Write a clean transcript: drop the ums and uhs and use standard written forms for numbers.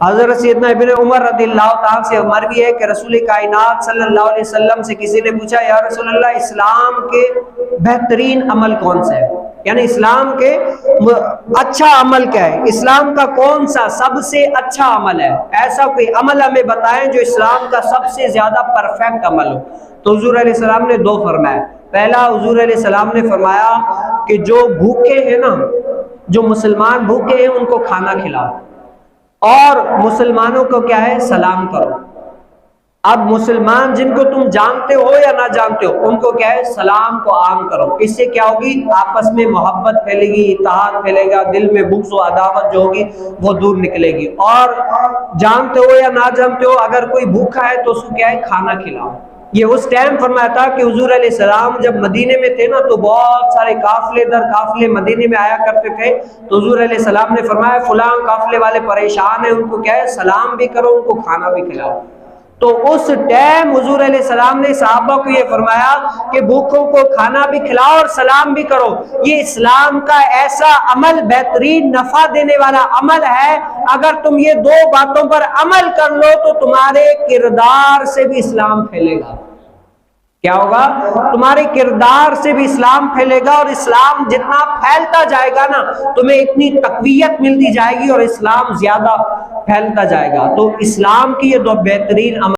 حضرت سیدنا ابن عمر رضی اللہ تعالیٰ سے مروی ہے کہ رسول کائنات صلی اللہ علیہ وسلم سے کسی نے پوچھا یا رسول اللہ اسلام کے بہترین عمل کون سا ہے، یعنی اسلام کے اچھا عمل کیا ہے، اسلام کا کون سا سب سے اچھا عمل ہے، ایسا کوئی عمل ہمیں بتائیں جو اسلام کا سب سے زیادہ پرفیکٹ عمل ہو۔ تو حضور علیہ السلام نے دو فرمایا۔ پہلا حضور علیہ السلام نے فرمایا کہ جو بھوکے ہیں نا، جو مسلمان بھوکے ہیں ان کو کھانا کھلاؤ، اور مسلمانوں کو کیا ہے سلام کرو۔ اب مسلمان جن کو تم جانتے ہو یا نہ جانتے ہو ان کو کیا ہے سلام کو عام کرو، اس سے کیا ہوگی آپس میں محبت پھیلے گی، اتحاد پھیلے گا، دل میں بغض و عداوت جو ہوگی وہ دور نکلے گی۔ اور جانتے ہو یا نہ جانتے ہو اگر کوئی بھوکا ہے تو اس کو کیا ہے کھانا کھلاؤ۔ یہ اس ٹائم فرمایا تھا کہ حضور علیہ السلام جب مدینے میں تھے نا تو بہت سارے قافلے در قافلے مدینے میں آیا کرتے تھے، تو حضور علیہ السلام نے فرمایا فلاں قافلے والے پریشان ہیں، ان کو کیا ہے سلام بھی کرو، ان کو کھانا بھی کھلاؤ۔ تو اس ٹائم حضور علیہ السلام نے صحابہ کو یہ فرمایا کہ بھوکوں کو کھانا بھی کھلاؤ اور سلام بھی کرو۔ یہ اسلام کا ایسا عمل بہترین نفع دینے والا عمل ہے، اگر تم یہ دو باتوں پر عمل کر لو تو تمہارے کردار سے بھی اسلام پھیلے گا۔ کیا ہوگا؟ تمہارے کردار سے بھی اسلام پھیلے گا، اور اسلام جتنا پھیلتا جائے گا نا تمہیں اتنی تقویت ملتی جائے گی اور اسلام زیادہ پھیلتا جائے گا۔ تو اسلام کی یہ دو بہترین عمل